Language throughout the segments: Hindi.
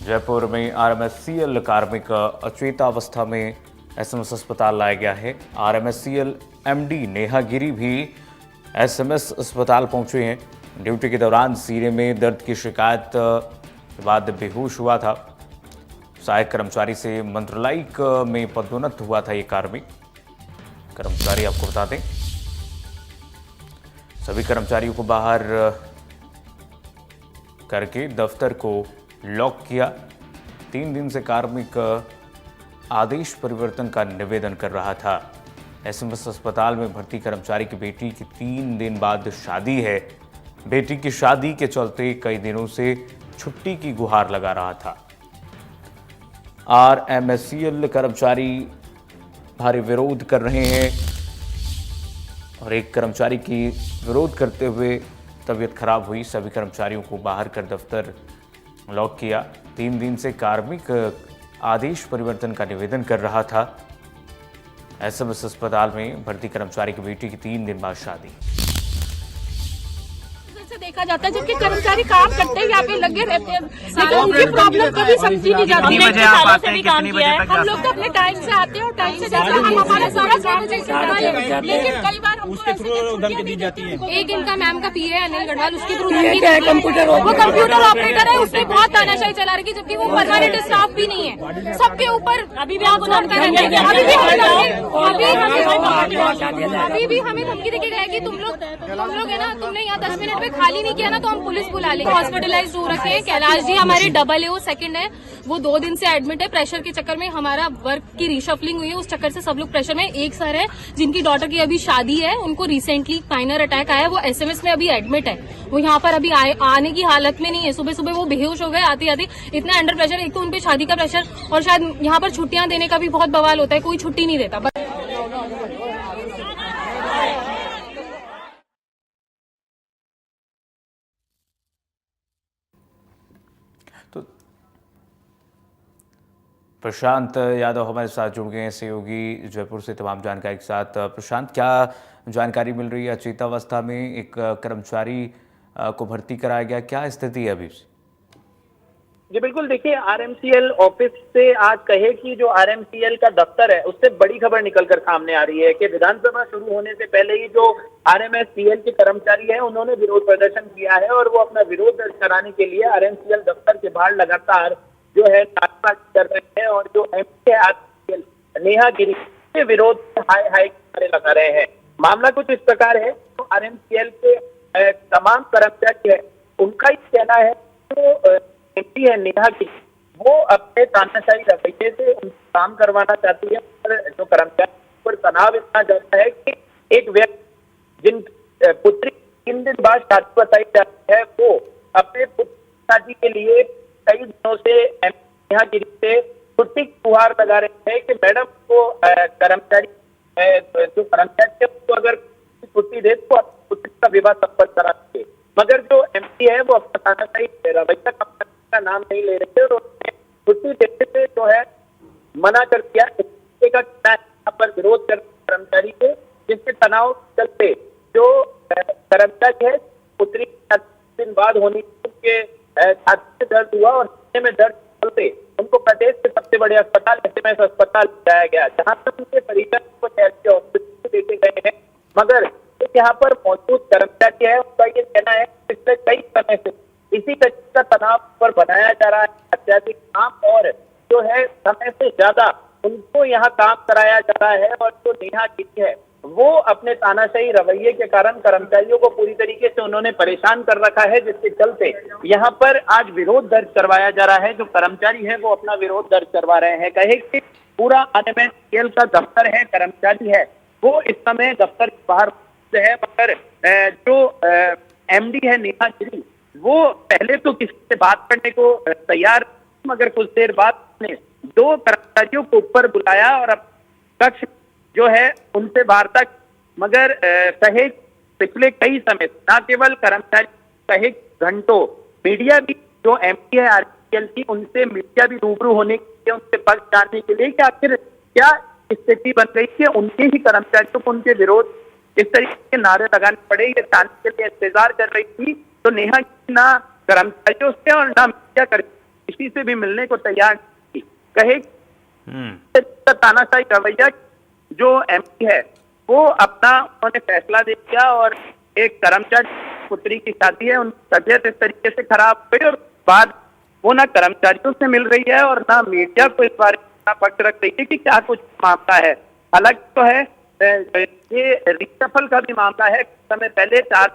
जयपुर में आरएमएससीएल कार्मिक अचेतावस्था में एसएमएस अस्पताल लाया गया है। आरएमएससीएल एमडी नेहा गिरी भी एसएमएस अस्पताल पहुंचे हैं। ड्यूटी के दौरान सीने में दर्द की शिकायत के बाद बेहोश हुआ था। सहायक कर्मचारी से मंत्रालयिक में पदोन्नत हुआ था ये कार्मिक कर्मचारी। आपको बता दें, सभी कर्मचारियों को बाहर करके दफ्तर को लॉक किया। 3 दिन से कार्मिक आदेश परिवर्तन का निवेदन कर रहा था। एसएमएस अस्पताल में भर्ती कर्मचारी की बेटी की 3 दिन बाद शादी है। बेटी की शादी के चलते कई दिनों से छुट्टी की गुहार लगा रहा था। आरएमएससीएल कर्मचारी भारी विरोध कर रहे हैं और एक कर्मचारी की विरोध करते हुए तबीयत खराब हुई। सभी कर्मचारियों को बाहर कर दफ्तर लॉक किया। 3 दिन से कार्मिक आदेश परिवर्तन का निवेदन कर रहा था। एसएमएस अस्पताल में भर्ती कर्मचारी की बेटी की 3 दिन बाद शादी। देखा जाता है जबकि कर्मचारी काम करते हैं, यहाँ पे लगे रहते हैं, लेकिन उनकी प्रॉब्लम कभी समझी नहीं जाती। कितनी बजे आप आते हैं, कितनी बजे तक हम लोग तो अपने टाइम से आते हैं और टाइम से जाते हैं। हम हमारा सारा काम लेकिन कई बार उसके थ्रू धमकी दी जाती है। एक इनका मैम का पीए अनिल गढ़वाल, उसके थ्रू कंप्यूटर ऑपरेटर है, उसने बहुत तानाशाही चला रही, जबकि वो परमानेंट स्टाफ भी नहीं है। सबके ऊपर अभी भी आप अभी भी हमें धमकी देके गए कि तुम लोग है ना, तुमने यहाँ 10 मिनट में खाली नहीं किया ना तो हम पुलिस बुला लेंगे। हॉस्पिटलाइज हो रखे हैं। कैलाश जी हमारे डबल है, वो सेकंड है, वो 2 दिन से एडमिट है। प्रेशर के चक्कर में हमारा वर्क की रिशफलिंग हुई है, उस चक्कर से सब लोग प्रेशर में। एक सर है जिनकी डॉटर की अभी शादी है, उनको रिसेंटली माइनर अटैक आया, वो एसएमएस में अभी एडमिट है। वो यहाँ पर अभी आने की हालत में नहीं है। सुबह सुबह वो बेहोश हो गए आते आते। इतना अंडर प्रेशर, एक तो उनपे शादी का प्रेशर और शायद यहाँ पर छुट्टियां देने का भी बहुत बवाल होता है, कोई छुट्टी नहीं देता। प्रशांत यादव हमारे साथ जुड़ गए हैं, सहयोगी जयपुर से तमाम जानकारी के साथ। प्रशांत, क्या जानकारी मिल रही है? अचेतावस्था में एक कर्मचारी को भर्ती कराया गया, क्या स्थिति है अभी? जी बिल्कुल, देखिए आरएमसीएल ऑफिस से आज कहे कि जो आरएमसीएल का दफ्तर है उससे बड़ी खबर निकलकर सामने आ रही है कि विधानसभा शुरू होने से पहले ही जो आरएमएससीएल के कर्मचारी हैं उन्होंने विरोध प्रदर्शन किया है और वो अपना विरोध दर्ज कराने के लिए आरएमसीएल दफ्तर के बाहर लगातार जो है नारेबाजी कर रहे हैं और जो एमडी आरएमसीएल नेहा गिरी के विरोध में हाय हाय नारे लगा रहे हैं। मामला कुछ इस प्रकार है, तो आरएमसीएल के तमाम कर्मचारी है उनका ही कहना है तो एमडी है नेहा गिरी, वो अपने तानाशाही रवैये से काम करवाना चाहती है। पर जो कर्मचारी पर तनाव इतना ज्यादा है कि एक व्यक्ति जिन पुत्री 3 दिन बाद शादी बताई जाती है, वो अपने पुत्र शादी के लिए कई दिनों से नेहा गिरी से छुट्टी की गुहार लगा रहे हैं कि मैडम को कर्मचारी जो कर्मचारी है उसको अगर छुट्टी दे तो पुत्री का विवाह संपन्न करा सके। मगर जो एमपी है वो अपना तानाशाही रवैया का नाम नहीं ले रहे थे और छुट्टी देने से जो है मना कर दिया। यहाँ पर विरोध कर कर्मचारी के, जिसके तनाव चलते जो कर्मचारी है पुत्री 7 दिन बाद होने के छाती में दर्द हुआ और सीने में दर्द चलते उनको प्रदेश के सबसे बड़े अस्पताल एसएमएस अस्पताल लाया गया, जहां पर उनके परिजन को हॉस्पिटल देते गए हैं। मगर यहाँ पर मौजूद कर्मचारी है उनका ये कहना है पिछले कई समय से इसी का तनाव पर बनाया जा रहा है अत्याधिक काम और जो है समय से ज्यादा उनको यहाँ काम कराया जा रहा है। और जो नेहा गिरी है वो अपने तानाशाही रवैये के कारण कर्मचारियों को पूरी तरीके से उन्होंने परेशान कर रखा है, जिसके चलते यहाँ पर आज विरोध दर्ज करवाया जा रहा है। जो कर्मचारी है वो अपना विरोध दर्ज करवा रहे हैं। कहे कि पूरा आरएमएससीएल का दफ्तर है, कर्मचारी है वो इस समय दफ्तर के बाहर है, मगर जो एमडी है नेहा गिरी वो पहले तो किसी से बात करने को तैयार, मगर कुछ देर बाद ने 2 कर्मचारियों को ऊपर बुलाया और अब कक्ष जो है उनसे वार्ता, मगर कहे पिछले कई समय न केवल कर्मचारी कहे घंटों मीडिया भी जो एमडी है आरएमसीएल की उनसे मीडिया भी रूबरू होने के लिए, उनसे पक्ष जानने के लिए कि आखिर क्या स्थिति बन गई है। उनके ही कर्मचारियों को उनके विरोध इस तरीके के नारे लगाने पड़े, ये जानने के लिए इंतजार कर रही थी। तो नेहा ना कर्मचारियों से और ना मीडिया कर किसी से भी मिलने को तैयार नहीं। कहे हम्म। तानाशाही रवैया जो एमपी है वो अपना उन्होंने फैसला दे दिया और एक कर्मचारी पुत्री की शादी है, उनकी तबीयत इस तरीके से खराब हुई और बाद वो ना कर्मचारियों से मिल रही है और ना मीडिया को इस बारे में पक्ष रख रही है कि क्या कुछ मामला है। हालांकि तो है ये रिसफल का भी मामला है। समय पहले 4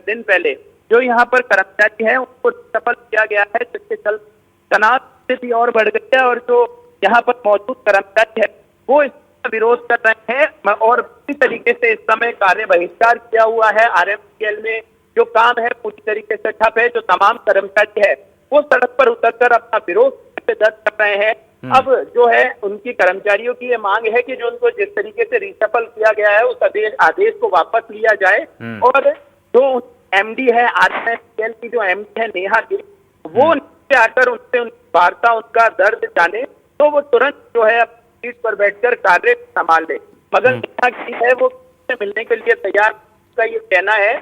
दिन पहले जो यहाँ पर कर्मचारी है उनको रिसफल किया गया है, जिसके चल तनाव स्थिति और बढ़ गई है और जो यहाँ पर मौजूद कर्मचारी है वो इसका विरोध कर रहे हैं और पूरी तरीके से इस समय कार्य बहिष्कार किया हुआ है। आरएमसीएल में जो काम है पूरी तरीके से ठप है। जो तमाम कर्मचारी है वो सड़क पर उतरकर अपना विरोध दर्ज कर रहे हैं। अब जो है उनकी कर्मचारियों की ये मांग है कि जो उनको जिस तरीके से रिसफल किया गया है उस आदेश को वापस लिया जाए और जो एमडी है आरएमसीएल की जो एमडी है नेहा गिरी वो नीचे आकर उनसे वार्ता उनका दर्द जाने तो वो तुरंत जो है सीट पर बैठकर कार्य संभाल ले। मगर नेहा गिरी है वो मिलने के लिए तैयार का ये कहना है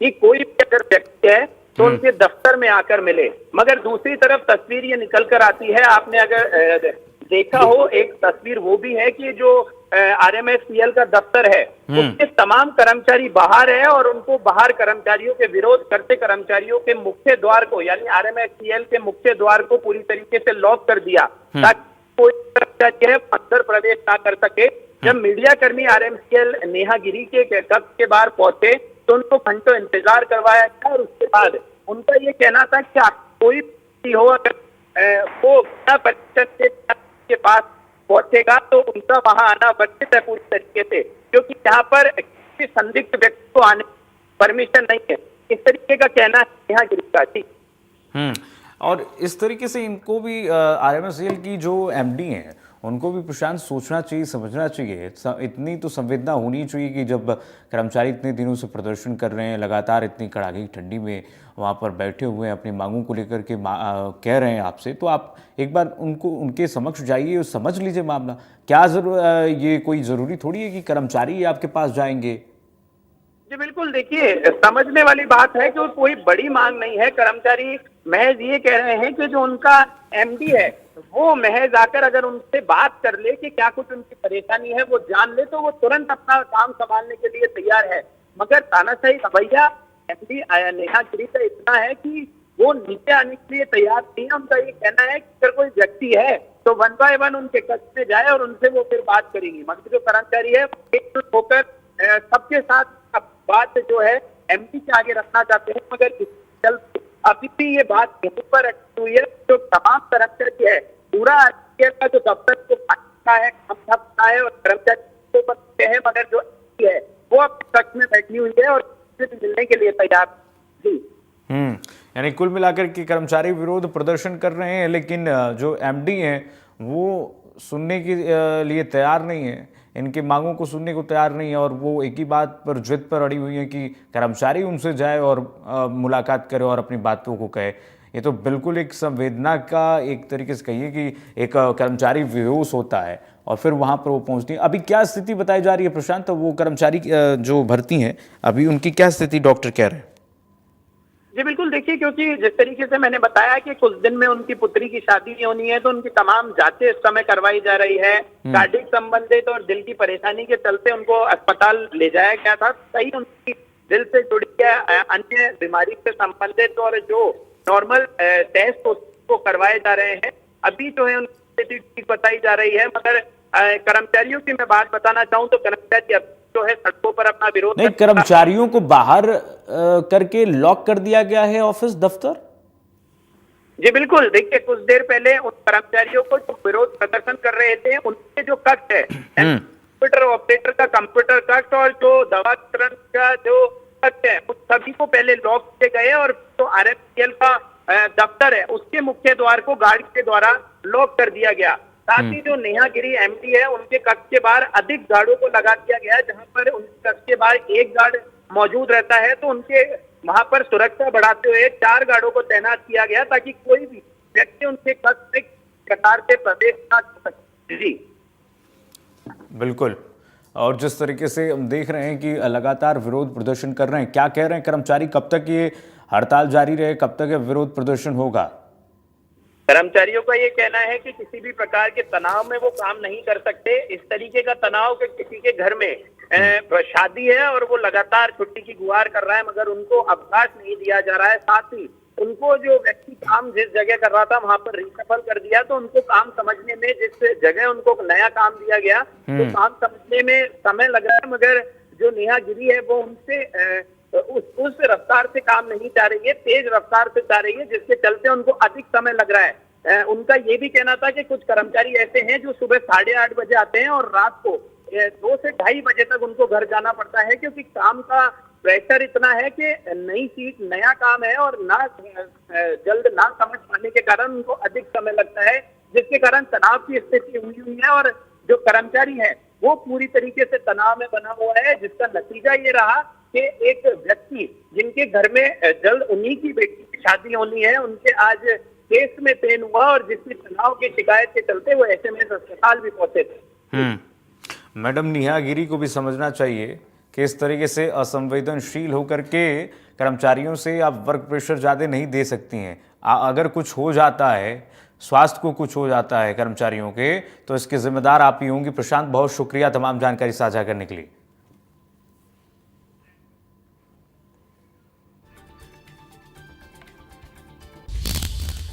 कि कोई भी अगर व्यक्ति है तो उनके दफ्तर में आकर मिले। मगर दूसरी तरफ तस्वीर ये निकल कर आती है, आपने अगर देखा हो एक तस्वीर वो भी है कि जो आरएमसीएल का दफ्तर है उसके तमाम कर्मचारी बाहर है और उनको बाहर कर्मचारियों के विरोध करते कर्मचारियों के मुख्य द्वार को यानी आरएमसीएल के मुख्य द्वार को पूरी तरीके से लॉक कर दिया ताकि कोई कर्मचारी है अंदर प्रवेश ना कर सके। जब मीडिया कर्मी आरएमसीएल नेहा गिरी के कक्ष के बाहर पहुंचे तो उनको घंटों इंतजार करवाया गया और उसके बाद उनका ये कहना था कि कोई भी हो अगर वो बिना परिचय के पास पहुंचेगा तो उनका वहां आना वर्जित है पूरी तरीके से, क्योंकि यहाँ पर किसी संदिग्ध व्यक्ति को आने परमिशन नहीं है। इस तरीके का कहना है नेहा गिरी का। जी और इस तरीके से इनको भी आरएमसीएल की जो एमडी हैं उनको भी प्रशांत सोचना चाहिए, समझना चाहिए। इतनी तो संवेदना होनी चाहिए कि जब कर्मचारी इतने दिनों से प्रदर्शन कर रहे हैं, लगातार इतनी कड़ाके की ठंडी में वहाँ पर बैठे हुए हैं, अपनी मांगों को लेकर के कह रहे हैं आपसे, तो आप एक बार उनके समक्ष जाइए और समझ लीजिए मामला क्या। ये कोई ज़रूरी थोड़ी है कि कर्मचारी आपके पास जाएंगे। जी बिल्कुल, देखिए समझने वाली बात है कि कोई बड़ी मांग नहीं है। कर्मचारी महज ये कह रहे हैं कि जो उनका एमडी है वो महज आकर अगर उनसे बात कर ले कि क्या कुछ उनकी परेशानी है वो जान ले तो वो तुरंत अपना काम संभालने के लिए तैयार है। मगर तानाशाही रवैया एमडी नेहा गिरी का इतना है कि वो नीचे आने के लिए तैयार नहीं है। उनका ये कहना है कि अगर कोई व्यक्ति है तो 1 बाय 1 उनके कक्ष में जाए और उनसे वो फिर बात करेंगे। मगर जो कर्मचारी है एकजुट होकर सबके साथ बात जो है एमडी के आगे रखना चाहते हैं। मगर अभी भी ये बात यहीं पर अटकी हुई है। जो तमाम कर्मचारी है पूरा आरएमसीएल का जो दफ्तर को है काम है और कर्मचारी बनते हैं, मगर जो है वो अपने कक्ष में बैठी हुई है और मिलने के लिए तैयार। जी यानी कुल मिलाकर के कर्मचारी विरोध प्रदर्शन कर रहे हैं, लेकिन जो एमडी हैं वो सुनने के लिए तैयार नहीं है, इनकी मांगों को सुनने को तैयार नहीं है और वो एक ही बात पर जिद पर अड़ी हुई है कि कर्मचारी उनसे जाए और मुलाकात करे और अपनी बातों को कहे। ये तो बिल्कुल एक संवेदना का एक तरीके से कहिए कि एक कर्मचारी विरोध होता है और फिर वहाँ पर वो पहुँचती है। अभी क्या स्थिति बताई जा रही है प्रशांत? तो वो कर्मचारी जो भर्ती हैं अभी उनकी क्या स्थिति डॉक्टर कह रहे हैं? जी बिल्कुल, देखिए क्योंकि जिस तरीके से मैंने बताया कि कुछ दिन में उनकी पुत्री की शादी होनी है तो उनकी तमाम जांचें इस समय करवाई जा रही है। कार्डिक संबंधित और दिल की परेशानी के चलते उनको अस्पताल ले जाया गया था। सही उनकी दिल से जुड़ी है अन्य बीमारी से संबंधित और जो नॉर्मल टेस्ट उसको करवाए जा रहे हैं। अभी जो है उनकी स्थिति ठीक बताई जा रही है। मगर कर्मचारियों की मैं बात बताना चाहूँ तो कर्मचारी जो है सड़कों पर अपना विरोध नहीं, कर्मचारियों को बाहर करके लॉक कर दिया गया है ऑफिस दफ्तर। जी बिल्कुल, देखिए कुछ देर पहले उन कर्मचारियों को जो विरोध प्रदर्शन कर रहे थे उनके जो कक्ष है कंप्यूटर ऑपरेटर का कंप्यूटर कक्ष और जो दवा वितरण का जो कक्ष है उस सभी को पहले लॉक किए गए और जो आरएमसीएल का दफ्तर है उसके मुख्य द्वार को गार्ड के द्वारा लॉक कर दिया गया। साथ ही जो नेहा गिरी एमडी है उनके कक्ष के बाहर अधिक गार्डों को लगा दिया गया है, जहां पर उनके कक्ष के बाहर एक गार्ड मौजूद रहता है तो उनके वहां पर सुरक्षा बढ़ाते हुए 4 गार्डों को तैनात किया गया ताकि कोई भी व्यक्ति उनके कक्ष में प्रकार से प्रवेश न कर सके। जी बिल्कुल, और जिस तरीके से हम देख रहे हैं कि लगातार विरोध प्रदर्शन कर रहे हैं, क्या कह रहे हैं कर्मचारी? कब तक ये हड़ताल जारी रहे, कब तक ये विरोध प्रदर्शन होगा? कर्मचारियों का ये कहना है कि किसी भी प्रकार के तनाव में वो काम नहीं कर सकते। इस तरीके का तनाव कि किसी के घर में शादी है और वो लगातार छुट्टी की गुहार कर रहा है मगर उनको अवकाश नहीं दिया जा रहा है। साथ ही उनको जो व्यक्ति काम जिस जगह कर रहा था वहां पर रिशफल कर दिया, तो उनको काम समझने में, जिस जगह उनको नया काम दिया गया तो काम समझने में समय लग रहा है, मगर जो नेहा गिरी है वो उनसे उस रफ्तार से काम नहीं चाह रही है, तेज रफ्तार से चाह रही है, जिसके चलते उनको अधिक समय लग रहा है। उनका ये भी कहना था कि कुछ कर्मचारी ऐसे हैं जो सुबह 8:30 बजे आते हैं और रात को 2 से 2:30 बजे तक उनको घर जाना पड़ता है, क्योंकि काम का प्रेशर इतना है कि नई चीज, नया काम है और जल्द ना समझ पाने के कारण उनको अधिक समय लगता है, जिसके कारण तनाव की स्थिति हुई है और जो कर्मचारी है वो पूरी तरीके से तनाव में बना हुआ है, जिसका नतीजा ये रहा कि एक व्यक्ति जिनके घर में जल्द उन्हीं की बेटी की शादी होनी है, उनके आज केस में पेन हुआ और जिसकी तनाव की शिकायत के चलते वो एसएमएस अस्पताल भी पहुंचे थे। मैडम नेहा गिरी को भी समझना चाहिए कि इस तरीके से असंवेदनशील होकर के कर्मचारियों से आप वर्क प्रेशर ज़्यादा नहीं दे सकती हैं। अगर कुछ हो जाता है, स्वास्थ्य को कुछ हो जाता है कर्मचारियों के, तो इसके जिम्मेदार आप ही होंगी। प्रशांत, बहुत शुक्रिया तमाम जानकारी साझा करने के लिए।